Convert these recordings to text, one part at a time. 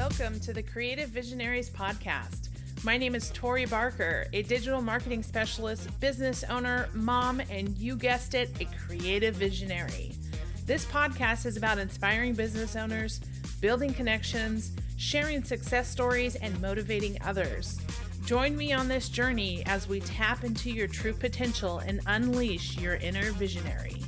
Welcome to the Creative Visionaries Podcast. My name is Tori Barker, a digital marketing specialist, business owner, mom, and you guessed it, a creative visionary. This podcast is about inspiring business owners, building connections, sharing success stories, and motivating others. Join me on this journey as we tap into your true potential and unleash your inner visionary.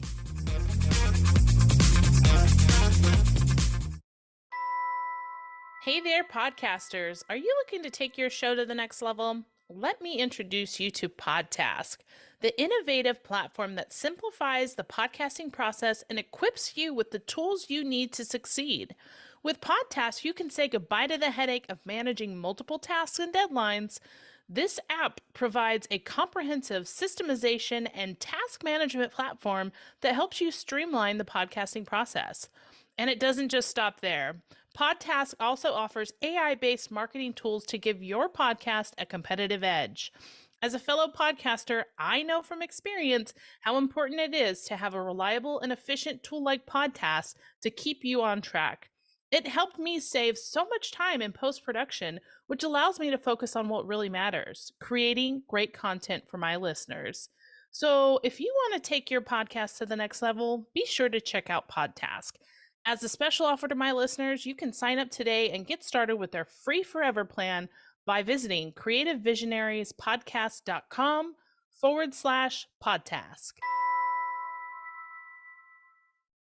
Hey there, podcasters. Are you looking to take your show to the next level? Let me introduce you to Podtask, the innovative platform that simplifies the podcasting process and equips you with the tools you need to succeed. With Podtask, you can say goodbye to the headache of managing multiple tasks and deadlines. This app provides a comprehensive systemization and task management platform that helps you streamline the podcasting process. And it doesn't just stop there. Podtask also offers AI-based marketing tools to give your podcast a competitive edge. As a fellow podcaster, I know from experience how important it is to have a reliable and efficient tool like Podtask to keep you on track. It helped me save so much time in post-production, which allows me to focus on what really matters, creating great content for my listeners. So if you want to take your podcast to the next level, be sure to check out Podtask. As a special offer to my listeners, you can sign up today and get started with their free forever plan by visiting creativevisionariespodcast.com/podtask.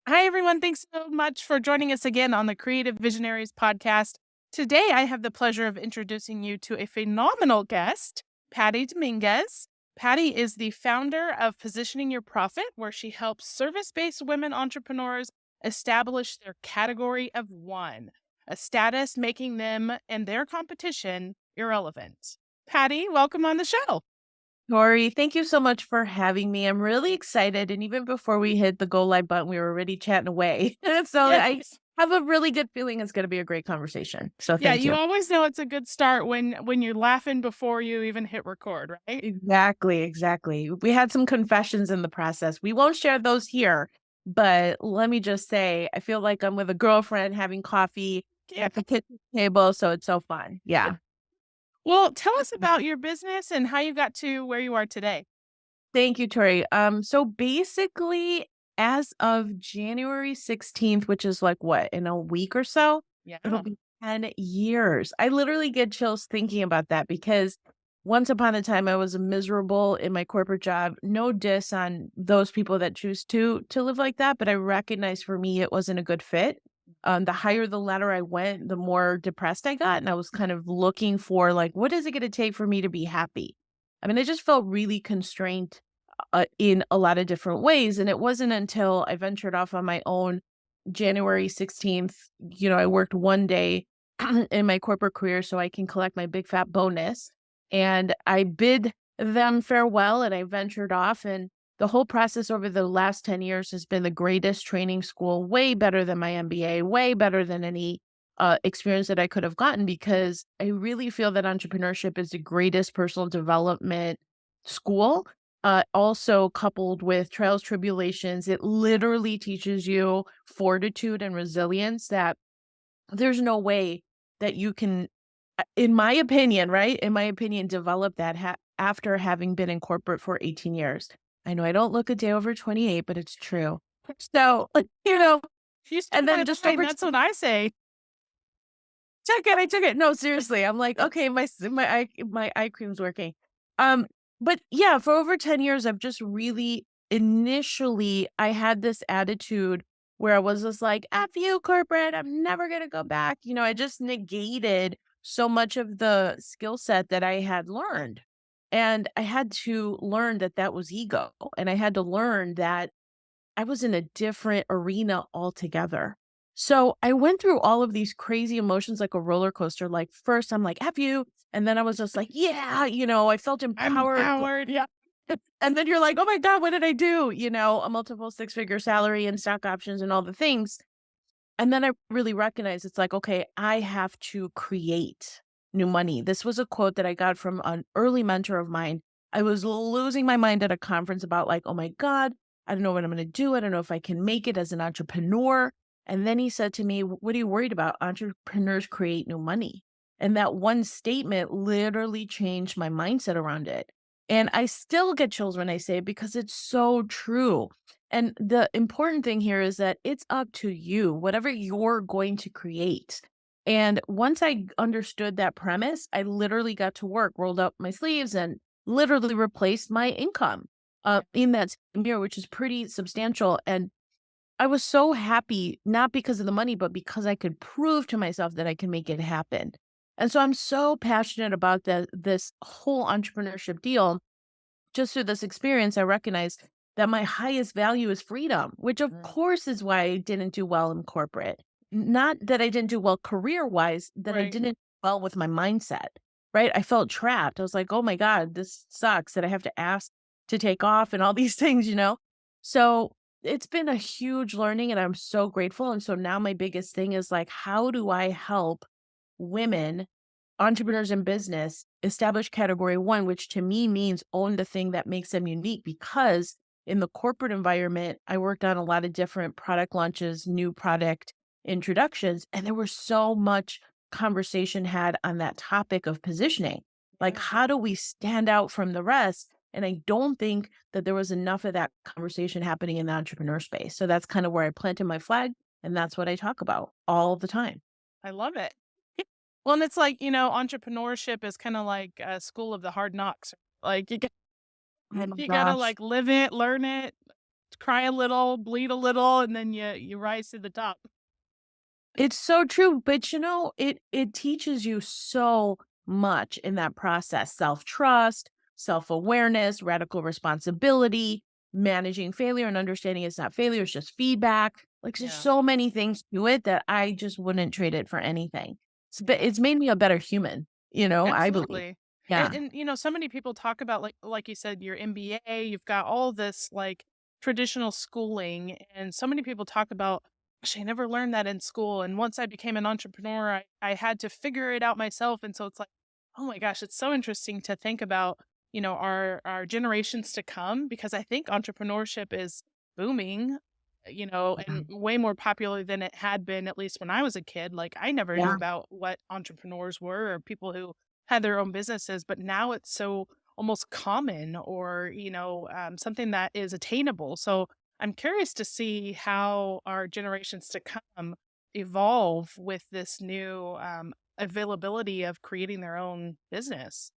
Hi, everyone. Thanks so much for joining us again on the Creative Visionaries Podcast. Today, I have the pleasure of introducing you to a phenomenal guest, Patty Dominguez. Patty is the founder of Positioning Your Profit, where she helps service-based women entrepreneurs establish their category of one, a status making them and their competition irrelevant. Patty, welcome on the show. Tori, thank you so much for having me. I'm really excited. And even before we hit the go live button, we were already chatting away. So Yes. I have a really good feeling it's going to be a great conversation. So thank you you. always know it's a good start when you're laughing before you even hit record, right? Exactly. We had some confessions in the process. We won't share those here, but let me just say, I feel like I'm with a girlfriend having coffee at the kitchen table. So it's so fun. Yeah. Well, tell us about your business and how you got to where you are today. Thank you, Tori. So basically, as of January 16th, which is like what, in a week or so, Yeah. it'll be 10 years. I literally get chills thinking about that because once upon a time I was miserable in my corporate job. No diss on those people that choose to live like that, but I recognize for me it wasn't a good fit. The higher the ladder I went, the more depressed I got, and I was kind of looking for like, what is it going to take for me to be happy? I mean, I just felt really constrained in a lot of different ways. And it wasn't until I ventured off on my own January 16th, I worked one day in my corporate career so I can collect my big fat bonus. And I bid them farewell and I ventured off. And the whole process over the last 10 years has been the greatest training school, way better than my MBA, way better than any experience that I could have gotten, because I really feel that entrepreneurship is the greatest personal development school. Also coupled with trials, tribulations, it literally teaches you fortitude and resilience that there's no way that you can, in my opinion, right? In my opinion, develop that after having been in corporate for 18 years. I know I don't look a day over 28, but it's true. So, and then just over that's what I say. I took it. No, seriously. I'm like, okay, my eye cream's working. But yeah, for over 10 years, I've just really, initially, I had this attitude where I was just like, F you, corporate, I'm never going to go back. I just negated so much of the skill set that I had learned. And I had to learn that that was ego. And I had to learn that I was in a different arena altogether. So I went through all of these crazy emotions like a roller coaster. Like first I'm like, F you. And then I was just like, yeah, I felt empowered. Yeah. And then you're like, oh my God, what did I do? A multiple 6-figure salary and stock options and all the things. And then I really recognized it's like, okay, I have to create new money. This was a quote that I got from an early mentor of mine. I was losing my mind at a conference about like, oh my God, I don't know what I'm going to do. I don't know if I can make it as an entrepreneur. And then he said to me, "What are you worried about? Entrepreneurs create new money." And that one statement literally changed my mindset around it. And I still get chills when I say it because it's so true. And the important thing here is that it's up to you, whatever you're going to create. And once I understood that premise, I literally got to work, rolled up my sleeves, and literally replaced my income in that same year, which is pretty substantial. And I was so happy, not because of the money, but because I could prove to myself that I can make it happen. And so I'm so passionate about this whole entrepreneurship deal. Just through this experience, I recognized that my highest value is freedom, which of course is why I didn't do well in corporate. Not that I didn't do well career wise, that I Right. didn't do well with my mindset, right? I felt trapped. I was like, oh my God, this sucks that I have to ask to take off and all these things. So it's been a huge learning and I'm so grateful. And so now my biggest thing is like, how do I help women, entrepreneurs in business, establish category one, which to me means own the thing that makes them unique? Because in the corporate environment, I worked on a lot of different product launches, new product introductions, and there was so much conversation had on that topic of positioning. Like, Yeah. how do we stand out from the rest? And I don't think that there was enough of that conversation happening in the entrepreneur space. So that's kind of where I planted my flag. And that's what I talk about all the time. I love it. Well, and it's like, entrepreneurship is kind of like a school of the hard knocks. Like Oh my you gotta gosh. like live it, learn it, cry a little, bleed a little, and then you rise to the top. It's so true, but it teaches you so much in that process. Self-trust, self-awareness, radical responsibility, managing failure and understanding it's not failure, it's just feedback. Like there's Yeah. so many things to it that I just wouldn't trade it for anything. Yeah. It's made me a better human, I believe. Absolutely. Yeah. And so many people talk about like you said, your MBA, you've got all this like traditional schooling, and so many people talk about, gosh, I never learned that in school. And once I became an entrepreneur, I had to figure it out myself. And so it's like, oh my gosh, it's so interesting to think about, our generations to come, because I think entrepreneurship is booming, and way more popular than it had been, at least when I was a kid. Like I never knew Yeah. about what entrepreneurs were or people who had their own businesses, but now it's so almost common, or, something that is attainable. So I'm curious to see how our generations to come evolve with this new availability of creating their own business.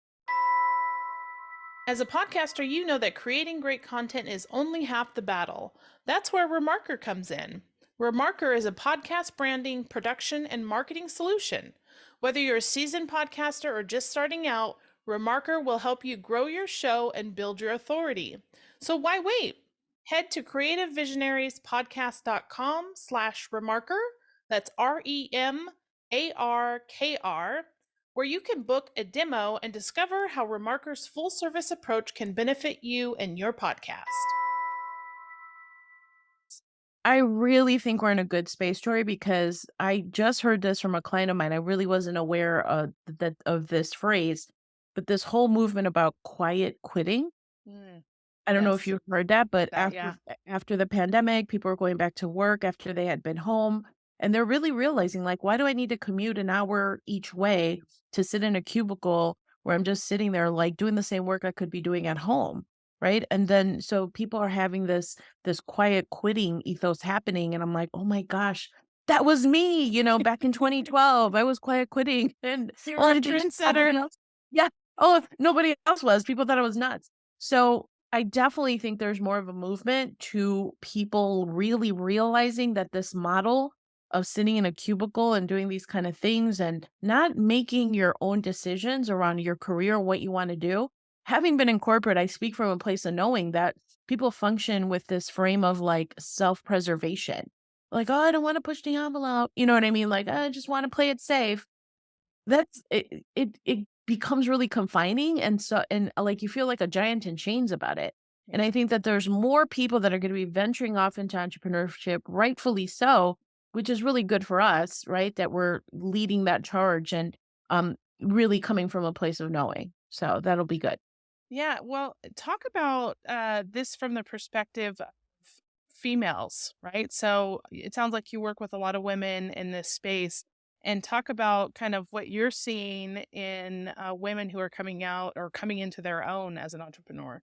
As a podcaster, you know that creating great content is only half the battle. That's where Remarker comes in. Remarker is a podcast branding, production, and marketing solution. Whether you're a seasoned podcaster or just starting out, Remarker will help you grow your show and build your authority. So why wait? Head to creativevisionariespodcast.com/remarker. That's REMARKR, where you can book a demo and discover how Remarker's full service approach can benefit you and your podcast. I really think we're in a good space, Tori, because I just heard this from a client of mine. I really wasn't aware of this phrase, but this whole movement about quiet quitting. Mm, I don't know if yes, you've heard that, but that, yeah. after the pandemic, people were going back to work after they had been home, and they're really realizing, like, why do I need to commute an hour each way to sit in a cubicle where I'm just sitting there, like, doing the same work I could be doing at home, right? And then so people are having this quiet quitting ethos happening, and I'm like, "Oh my gosh, that was me, back in 2012. I was quiet quitting, and You're all I a did everyone trendsetter. else." Yeah. Oh, nobody else was. People thought I was nuts. So I definitely think there's more of a movement to people really realizing that this model of sitting in a cubicle and doing these kind of things and not making your own decisions around your career, what you want to do. Having been in corporate, I speak from a place of knowing that people function with this frame of like self preservation. Like, oh, I don't want to push the envelope. You know what I mean? Like, I just want to play it safe. It becomes really confining, and like, you feel like a giant in chains about it, and Yeah. I think that there's more people that are gonna be venturing off into entrepreneurship, rightfully so, which is really good for us, right? That we're leading that charge and, really coming from a place of knowing, so that'll be good. Yeah, well, talk about this from the perspective of females, right? So it sounds like you work with a lot of women in this space and talk about kind of what you're seeing in women who are coming out or coming into their own as an entrepreneur.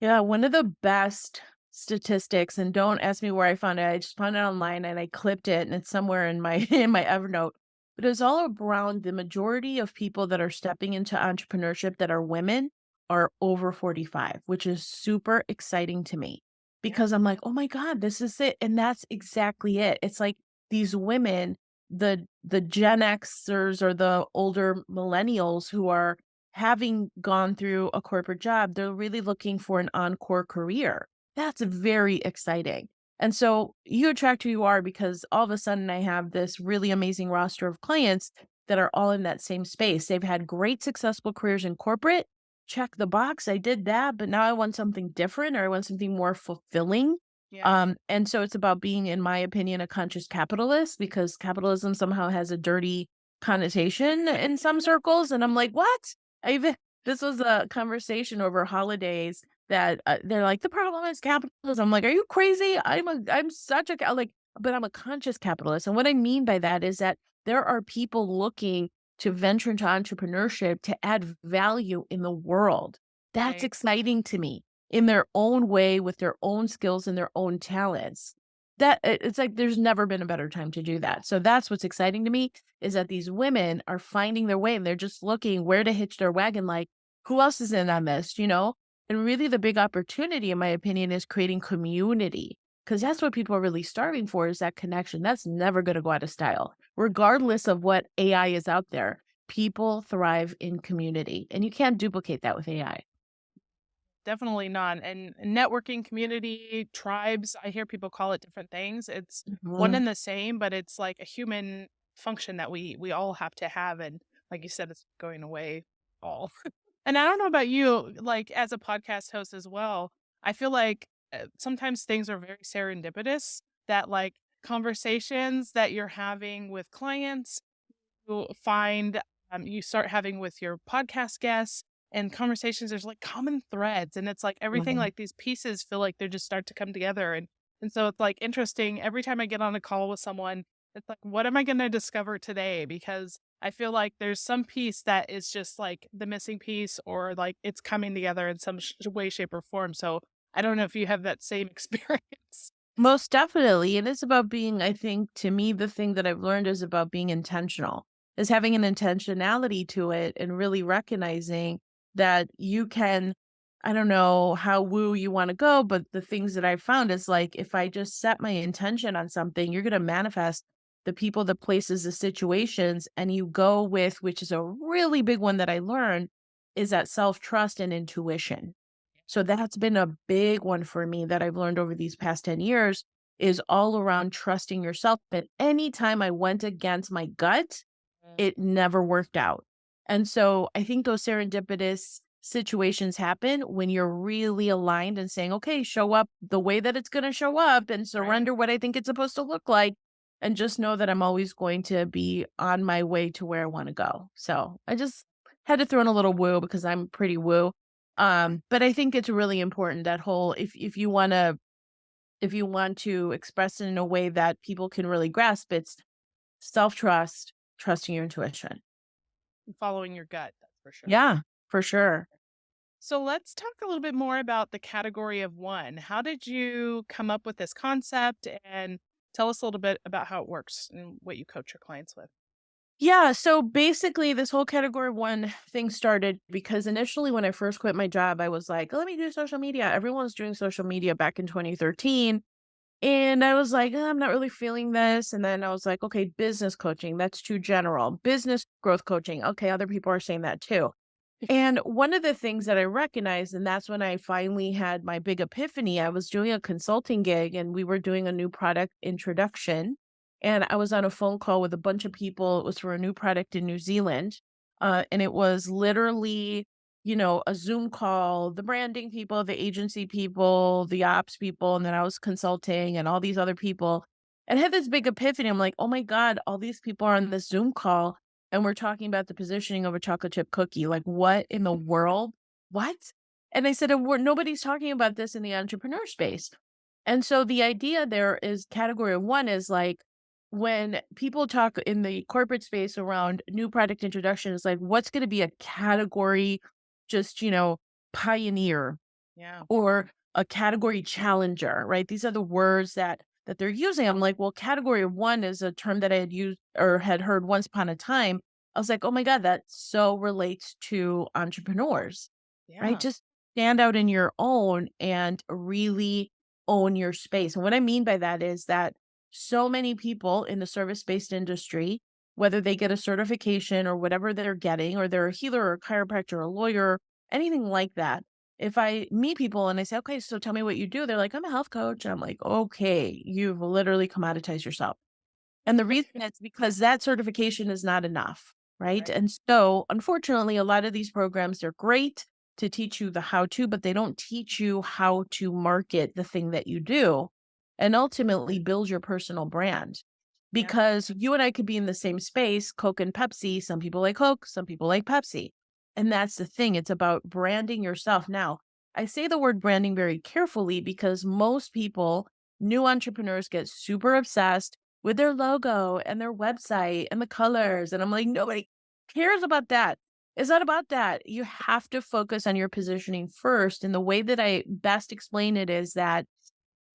Yeah, one of the best statistics, and don't ask me where I found it. I just found it online and I clipped it and it's somewhere in my in my Evernote. But it's all around the majority of people that are stepping into entrepreneurship that are women are over 45, which is super exciting to me Yeah. because I'm like, "Oh my God, this is it." And that's exactly it. It's like these women, the Gen Xers or the older millennials who are having gone through a corporate job, they're really looking for an encore career. That's very exciting. And so you attract who you are because all of a sudden I have this really amazing roster of clients that are all in that same space. They've had great successful careers in corporate. Check the box. I did that, but now I want something different or I want something more fulfilling. Yeah. And so it's about being, in my opinion, a conscious capitalist because capitalism somehow has a dirty connotation in some circles. And I'm like, what? I even this was a conversation over holidays that, they're like, "The problem is capitalism." I'm like, "Are you crazy? I'm such a like, but I'm a conscious capitalist." And what I mean by that is that there are people looking to venture into entrepreneurship to add value in the world. That's Right. exciting to me in their own way with their own skills and their own talents. It's like there's never been a better time to do that. So that's what's exciting to me is that these women are finding their way and they're just looking where to hitch their wagon, like, who else is in on this, you know? And really the big opportunity, in my opinion, is creating community. Because that's what people are really starving for is that connection. That's never going to go out of style. Regardless of what AI is out there, people thrive in community. And you can't duplicate that with AI. Definitely not. And networking, community, tribes, I hear people call it different things. It's one Mhm. and the same, but it's like a human function that we all have to have. And like you said, it's going away all. And I don't know about you, like as a podcast host as well, I feel like sometimes things are very serendipitous that like conversations that you're having with clients you find you start having with your podcast guests and conversations there's like common threads and it's like everything Mhm. like these pieces feel like they just start to come together and so it's like interesting every time I get on a call with someone it's like what am I going to discover today because I feel like there's some piece that is just like the missing piece or like it's coming together in some way shape or form so I don't know if you have that same experience. Most definitely. And it's about being, I think, to me, the thing that I've learned is about being intentional, is having an intentionality to it and really recognizing that you can, I don't know how woo you want to go, but the things that I've found is like, if I just set my intention on something, you're going to manifest the people, the places, the situations, and you go with, which is a really big one that I learned, is that self trust and intuition. So that's been a big one for me that I've learned over these past 10 years is all around trusting yourself. But anytime I went against my gut, Mm. it never worked out. And so I think those serendipitous situations happen when you're really aligned and saying, okay, show up the way that it's going to show up and Right. surrender what I think it's supposed to look like. And just know that I'm always going to be on my way to where I want to go. So I just had to throw in a little woo because I'm pretty woo. But I think it's really important that whole if you wanna if you want to express it in a way that people can really grasp, it's self-trust, trusting your intuition. Following your gut, that's for sure. Yeah, for sure. So let's talk a little bit more about the category of one. How did you come up with this concept and tell us a little bit about how it works and what you coach your clients with? Yeah, so basically this whole category 1 thing started because initially when I first quit my job, I was like, "Let me do social media." Everyone was doing social media back in 2013, and I was like, I'm not really feeling this." And then I was like, "Okay, business coaching, that's too general. Business growth coaching, okay, other people are saying that too." And one of the things that I recognized, and that's when I finally had my big epiphany, I was doing a consulting gig and we were doing a new product introduction. And I was on a phone call with a bunch of people. It was for a new product in New Zealand. And it was literally, a Zoom call, the branding people, the agency people, the ops people, and then I was consulting and all these other people. And I had this big epiphany. I'm like, oh my God, all these people are on this Zoom call and we're talking about the positioning of a chocolate chip cookie. Like, what in the world? What? And I said, "And nobody's talking about this in the entrepreneur space." And so the idea there is category one is like when people talk in the corporate space around new product introduction, is like, what's going to be a category just, pioneer Yeah. or a category challenger, right? These are the words that they're using. I'm like, well, category one is a term that I had used or had heard once upon a time. I was like, oh my God, that so relates to entrepreneurs, right? Yeah. Just stand out in your own and really own your space. And what I mean by that is that so many people in the service-based industry, whether they get a certification or whatever they're getting, or they're a healer or a chiropractor or a lawyer, anything like that, if I meet people and I say, "Okay, so tell me what you do," they're like, "I'm a health coach." I'm like, "Okay, you've literally commoditized yourself." And the reason is because that certification is not enough, right? Right. And so, unfortunately, a lot of these programs, they're great to teach you the how to, but they don't teach you how to market the thing that you do and ultimately build your personal brand. Yeah. Because you and I could be in the same space, Coke and Pepsi. Some people like Coke, some people like Pepsi. And that's the thing. It's about branding yourself. Now, I say the word branding very carefully because most people, new entrepreneurs, get super obsessed with their logo and their website and the colors. And I'm like, nobody cares about that. It's not about that. You have to focus on your positioning first. And the way that I best explain it is that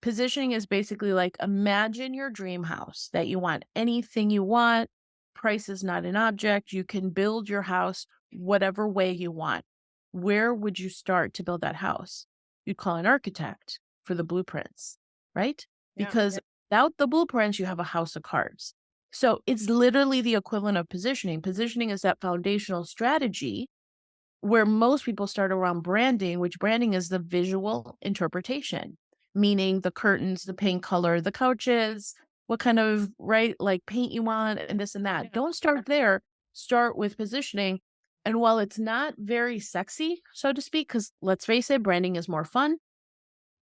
positioning is basically like imagine your dream house that you want anything you want. Price is not an object. You can build your house whatever way you want. Where would you start to build that house? You'd call an architect for the blueprints, right? Yeah. Because without the blueprints, you have a house of cards. So it's literally the equivalent of positioning. Positioning is that foundational strategy where most people start around branding, which branding is the visual interpretation, meaning the curtains, the paint color, the couches, what kind of, right, like paint you want, and this and that. Yeah. Don't start there. Start with positioning. And while it's not very sexy, so to speak, because let's face it, branding is more fun,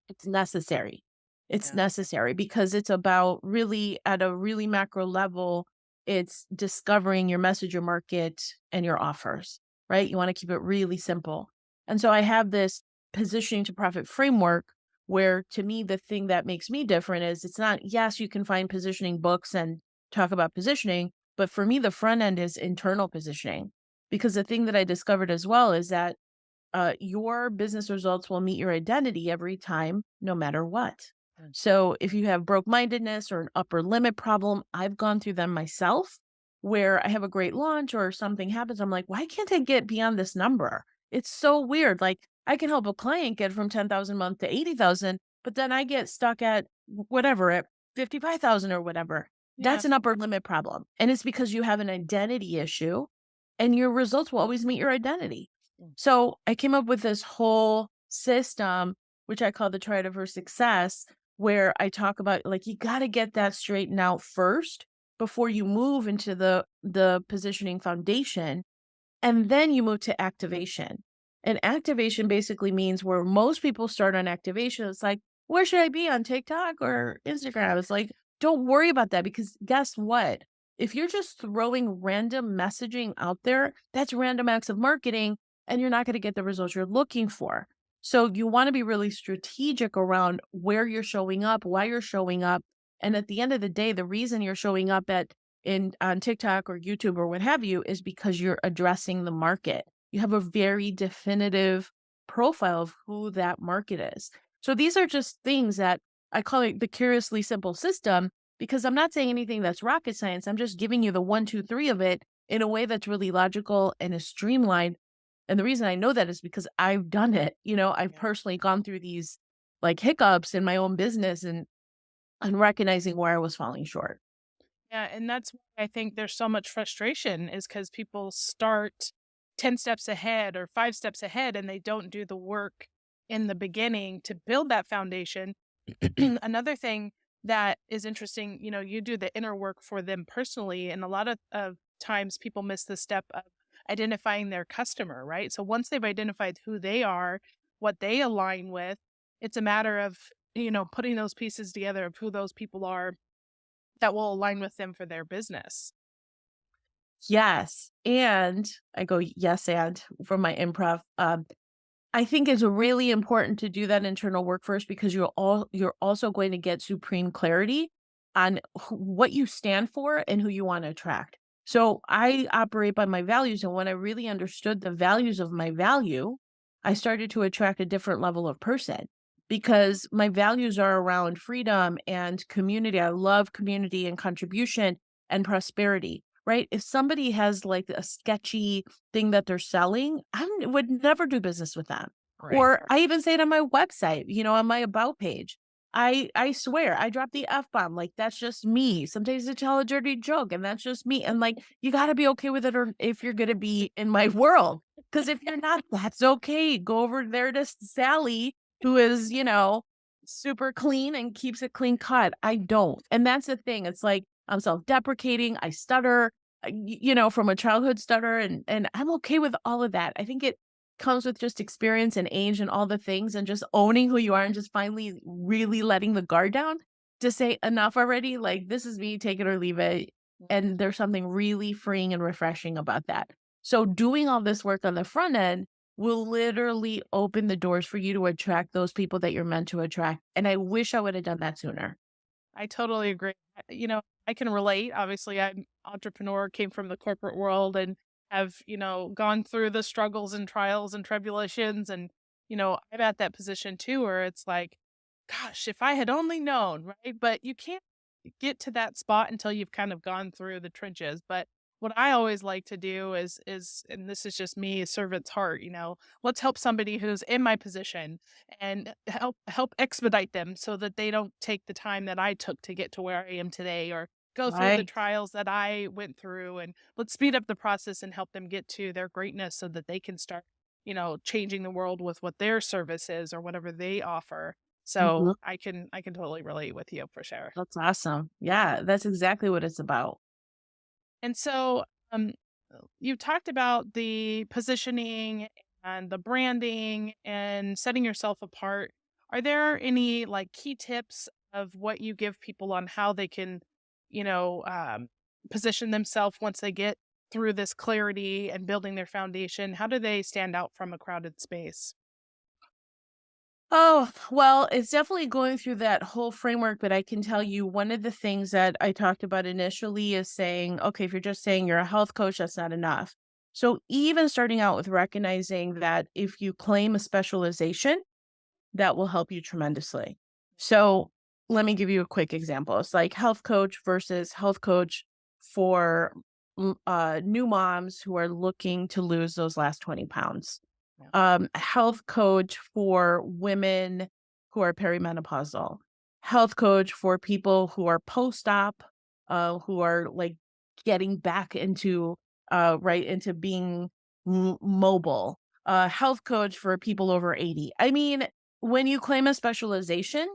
it's necessary. It's Yeah. necessary because it's about really at a really macro level, it's discovering your message, your market, and your offers, right? You want to keep it really simple. And so I have this positioning to profit framework where to me, the thing that makes me different is it's not, yes, you can find positioning books and talk about positioning, but for me, the front end is internal positioning. Because the thing that I discovered as well is that your business results will meet your identity every time, no matter what. Mm. So if you have broke mindedness or an upper limit problem, I've gone through them myself where I have a great launch or something happens. I'm like, why can't I get beyond this number? It's so weird. Like I can help a client get from 10,000 a month to 80,000, but then I get stuck at whatever, at 55,000 or whatever. Yeah. That's an upper limit problem. And it's because you have an identity issue and your results will always meet your identity. Mm. So I came up with this whole system, which I call the Triad for Success, where I talk about like you got to get that straightened out first before you move into the positioning foundation, and then you move to activation. And activation basically means where most people start on activation. It's like, where should I be on TikTok or Instagram? It's like, don't worry about that because guess what? If you're just throwing random messaging out there, that's random acts of marketing and you're not going to get the results you're looking for. So you want to be really strategic around where you're showing up, why you're showing up. And at the end of the day, the reason you're showing up at in on TikTok or YouTube or what have you is because you're addressing the market. You have a very definitive profile of who that market is. So these are just things that I call it the curiously simple system because I'm not saying anything that's rocket science. I'm just giving you the one, two, three of it in a way that's really logical and is streamlined. And the reason I know that is because I've done it. I've Yeah. personally gone through these like hiccups in my own business and recognizing where I was falling short. Yeah, and that's why I think there's so much frustration is because people start 10 steps ahead or 5 steps ahead and they don't do the work in the beginning to build that foundation. Another thing that is interesting, you do the inner work for them personally, and a lot of times people miss the step of identifying their customer, right? So once they've identified who they are, what they align with, it's a matter of, putting those pieces together of who those people are that will align with them for their business. Yes, and I go, "Yes, and" from my improv. I think it's really important to do that internal work first because you're also going to get supreme clarity on what you stand for and who you want to attract. So I operate by my values, and when I really understood the values of my value, I started to attract a different level of person because my values are around freedom and community. I love community and contribution and prosperity, right? If somebody has like a sketchy thing that they're selling, would never do business with them. Right. Or I even say it on my website, on my about page. I swear I drop the F bomb. Like that's just me. Sometimes I tell a dirty joke and that's just me. And like you gotta be okay with it or if you're gonna be in my world. Because if you're not, that's okay. Go over there to Sally, who is, super clean and keeps it clean cut. I don't. And that's the thing. It's like I'm self-deprecating. I stutter, from a childhood stutter, and I'm okay with all of that. I think it comes with just experience and age and all the things and just owning who you are and just finally really letting the guard down to say enough already. Like this is me, take it or leave it. And there's something really freeing and refreshing about that. So doing all this work on the front end will literally open the doors for you to attract those people that you're meant to attract. And I wish I would have done that sooner. I totally agree. I can relate. Obviously, I'm entrepreneur, came from the corporate world and have, gone through the struggles and trials and tribulations. And, I'm at that position too, where it's like, gosh, if I had only known, right? But you can't get to that spot until you've kind of gone through the trenches. But what I always like to do is, and this is just me, a servant's heart, let's help somebody who's in my position and help expedite them so that they don't take the time that I took to get to where I am today or go through the Right. trials that I went through, and let's speed up the process and help them get to their greatness so that they can start, changing the world with what their service is or whatever they offer. So Mhm. I can totally relate with you for sure. That's awesome. Yeah, that's exactly what it's about. And so, um, you talked about the positioning and the branding and setting yourself apart. Are there any like key tips of what you give people on how they can, you know, um, position themselves once they get through this clarity and building their foundation? How do they stand out from a crowded space? Oh, well, it's definitely going through that whole framework, but I can tell you one of the things that I talked about initially is saying, okay, if you're just saying you're a health coach, that's not enough. So even starting out with recognizing that if you claim a specialization, that will help you tremendously. So let me give you a quick example. It's like health coach versus health coach for new moms who are looking to lose those last 20 pounds, Yeah. health coach for women who are perimenopausal, health coach for people who are post-op, who are like getting back into right into being mobile, health coach for people over 80. I mean, when you claim a specialization,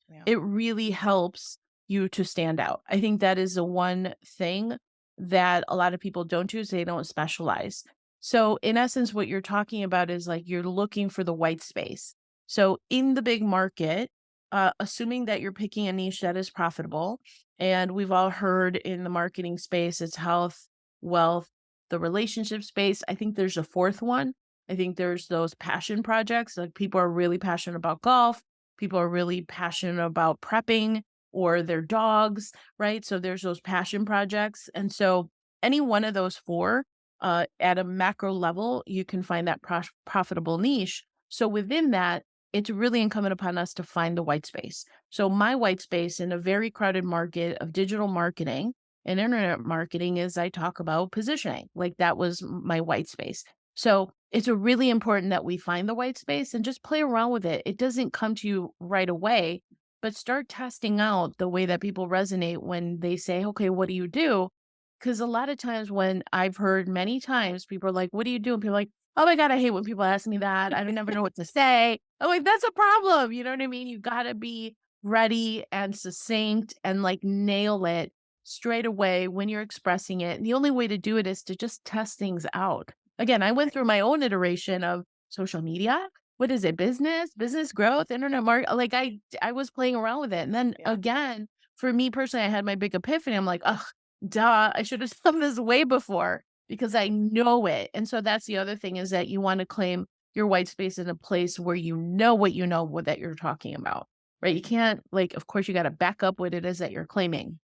Yeah. it really helps you to stand out. I think that is the one thing that a lot of people don't do is they don't specialize. So in essence, what you're talking about is like you're looking for the white space. So in the big market, assuming that you're picking a niche that is profitable, and we've all heard in the marketing space, it's health, wealth, the relationship space. I think there's a fourth one. I think there's those passion projects. Like people are really passionate about golf. People are really passionate about prepping or their dogs, right? So there's those passion projects. And so any one of those four, at a macro level, you can find that profitable niche. So within that, it's really incumbent upon us to find the white space. So my white space in a very crowded market of digital marketing and internet marketing is I talk about positioning. Like that was my white space. So it's a really important that we find the white space and just play around with it. It doesn't come to you right away, but start testing out the way that people resonate when they say, okay, what do you do? Because a lot of times when I've heard many times people are like, what do you do? And people are like, oh my God, I hate when people ask me that. I don't never know what to say. I'm like, that's a problem. You know what I mean? You got to be ready and succinct and like nail it straight away when you're expressing it. And the only way to do it is to just test things out. Again, I went through my own iteration of social media. What is it? Business growth, internet market. Like I was playing around with it. And then Yeah. again, for me personally, I had my big epiphany. I'm like, ugh, duh, I should have done this way before because I know it. And so that's the other thing is that you want to claim your white space in a place where you know what that you're talking about, right? You can't, like, of course, you got to back up what it is that you're claiming.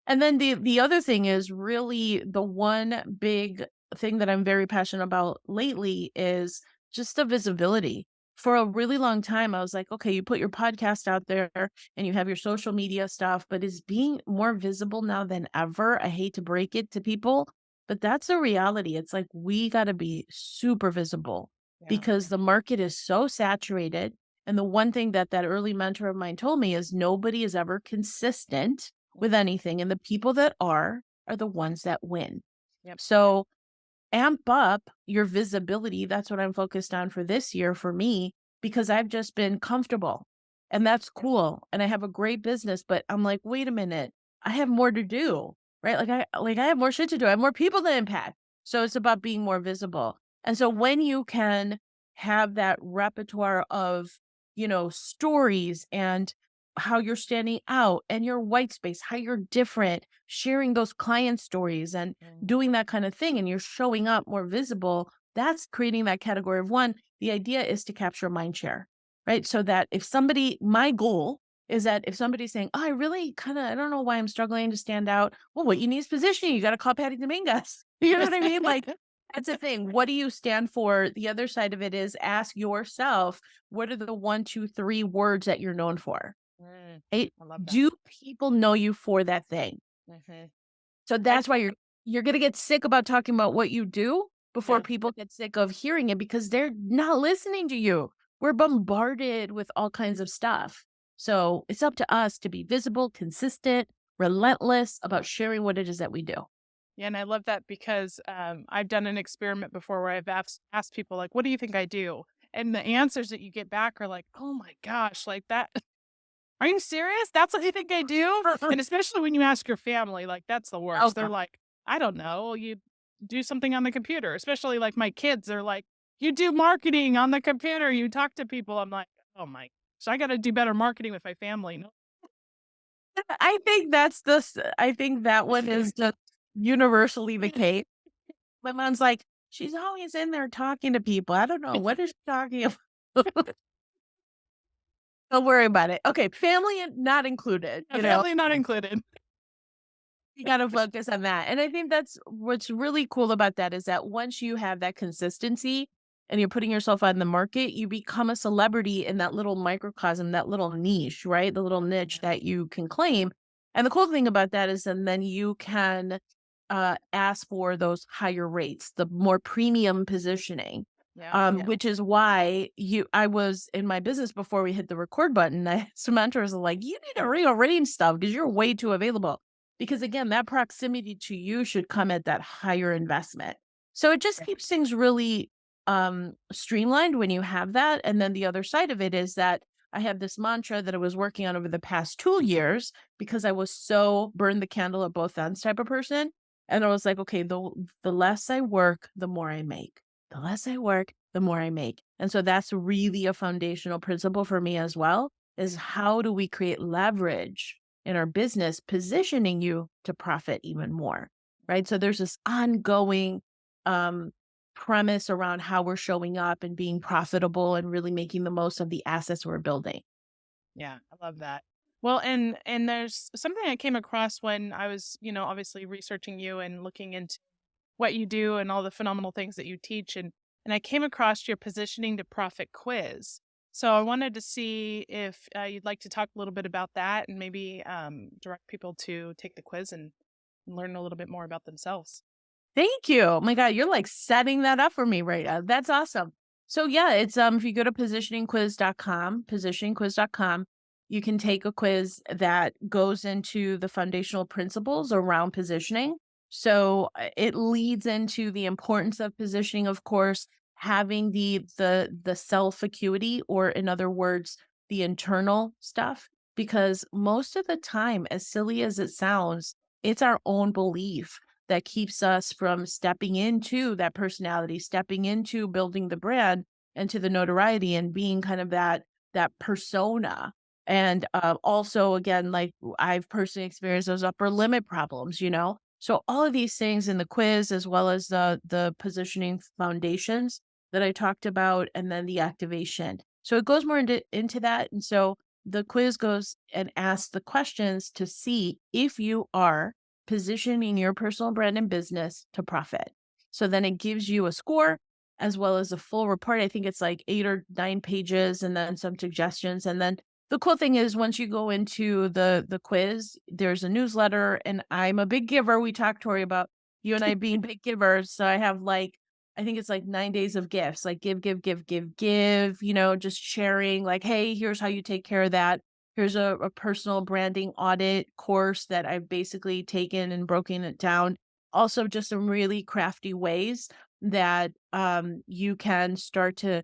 And then the other thing is really the one big thing that I'm very passionate about lately is just the visibility. For a really long time, I was like, okay, you put your podcast out there and you have your social media stuff, but is being more visible now than ever. I hate to break it to people, but that's a reality. It's like we got to be super visible Yeah. because the market is so saturated. And the one thing that that early mentor of mine told me is nobody is ever consistent with anything, and the people that are the ones that win. Yep. So amp up your visibility. That's what I'm focused on for this year for me, because I've just been comfortable and that's cool. And I have a great business, but I'm like, wait a minute, I have more to do, right? Like I have more shit to do. I have more people to impact. So it's about being more visible. And so when you can have that repertoire of, stories and how you're standing out and your white space, how you're different, sharing those client stories and doing that kind of thing, and you're showing up more visible, that's creating that category of one. The idea is to capture mind share, right? So that if somebody, my goal is that if somebody's saying, oh, I don't know why I'm struggling to stand out. Well, what you need is positioning. You got to call Patty Dominguez. You know what I mean? Like, that's the thing. What do you stand for? The other side of it is ask yourself, what are the 1, 2, 3 words that you're known for? Right? I love that. Do people know you for that thing? Mhm. So that's why you're gonna get sick about talking about what you do before Yeah. people get sick of hearing it because they're not listening to you. We're bombarded with all kinds of stuff. So it's up to us to be visible, consistent, relentless about sharing what it is that we do. Yeah, and I love that because I've done an experiment before where I've asked people like, "What do you think I do?" And the answers that you get back are like, "Oh my gosh, like that." Are you serious? That's what you think I do? And especially when you ask your family, like that's the worst. They're Okay. like, I don't know, you do something on the computer. Especially like my kids, they're like, you do marketing on the computer, you talk to people. I'm like, oh my, so I got to do better marketing with my family. No. I think that one is just universally the case. My mom's like, she's always in there talking to people. I don't know. What is she talking about? Don't worry about it. Okay, family not included, Family not included. you gotta focus on that. And I think that's what's really cool about that is that once you have that consistency and you're putting yourself on the market, you become a celebrity in that little microcosm, that little niche, right? The little niche that you can claim. And the cool thing about that is and then you can ask for those higher rates, the more premium positioning. Yeah. Which is why I was in my business before we hit the record button. Some mentors are like, you need to rearrange stuff because you're way too available. Because again, that proximity to you should come at that higher investment. So it just keeps things really streamlined when you have that. And then the other side of it is that I have this mantra that I was working on over the past 2 years because I was so burn the candle at both ends type of person. And I was like, okay, the less I work, the more I make. The less I work, the more I make. And so that's really a foundational principle for me as well, is how do we create leverage in our business, positioning you to profit even more, right? So there's this ongoing um, premise around how we're showing up and being profitable and really making the most of the assets we're building. Yeah, I love that. Well, and there's something I came across when I was, obviously researching you and looking into what you do and all the phenomenal things that you teach and I came across your positioning to profit quiz. So I wanted to see if you'd like to talk a little bit about that and maybe direct people to take the quiz and learn a little bit more about themselves. Thank you. Oh my God, you're like setting that up for me right now. That's awesome. So yeah, it's if you go to positioningquiz.com, you can take a quiz that goes into the foundational principles around positioning. So it leads into the importance of positioning, of course, having the self acuity, or in other words, the internal stuff, because most of the time, as silly as it sounds, it's our own belief that keeps us from stepping into that personality, stepping into building the brand and to the notoriety and being kind of that persona. And also, again, like I've personally experienced those upper limit problems. So all of these things in the quiz, as well as the positioning foundations, that I talked about, and then the activation. So it goes more into that. And so the quiz goes and asks the questions to see if you are positioning your personal brand and business to profit. So then it gives you a score as well as a full report. I think it's like 8 or 9 pages and then some suggestions. And then the cool thing is once you go into the quiz, there's a newsletter, and I'm a big giver. We talked, Tori, about you and I being big givers. So I have like, I think it's like 9 days of gifts, like give, just sharing like, hey, here's how you take care of that. Here's a personal branding audit course that I've basically taken and broken it down. Also, just some really crafty ways that you can start to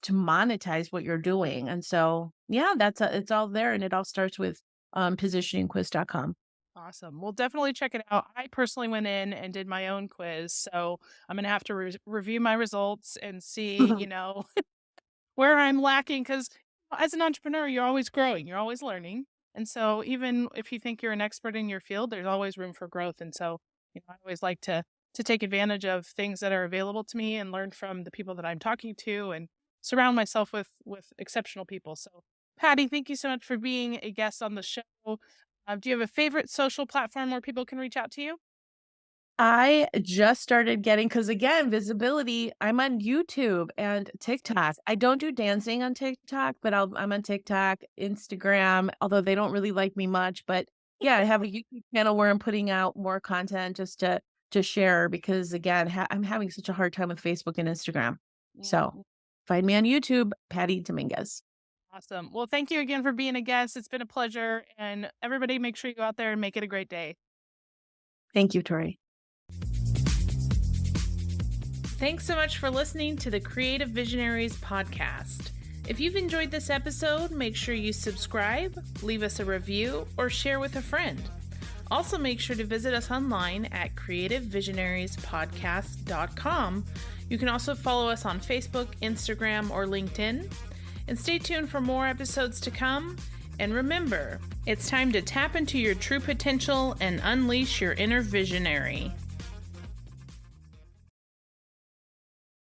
monetize what you're doing. And so, yeah, it's all there, and it all starts with positioningquiz.com. Awesome. We'll definitely check it out. I personally went in and did my own quiz, so I'm going to have to review my results and see, where I'm lacking, because as an entrepreneur, you're always growing, you're always learning. And so even if you think you're an expert in your field, there's always room for growth. And so, I always like to take advantage of things that are available to me and learn from the people that I'm talking to and surround myself with exceptional people. So, Patty, thank you so much for being a guest on the show. Do you have a favorite social platform where people can reach out to you? I just started getting, because again, visibility. I'm on YouTube and TikTok. I don't do dancing on TikTok, but I'm on TikTok, Instagram, although they don't really like me much. But yeah, I have a YouTube channel where I'm putting out more content just to share, because again, I'm having such a hard time with Facebook and Instagram. So find me on YouTube, Patty Dominguez. Awesome. Well, thank you again for being a guest. It's been a pleasure. And everybody, make sure you go out there and make it a great day. Thank you, Tori. Thanks so much for listening to the Creative Visionaries Podcast. If you've enjoyed this episode, make sure you subscribe, leave us a review, or share with a friend. Also, make sure to visit us online at creativevisionariespodcast.com. You can also follow us on Facebook, Instagram, or LinkedIn. And stay tuned for more episodes to come. And remember, it's time to tap into your true potential and unleash your inner visionary.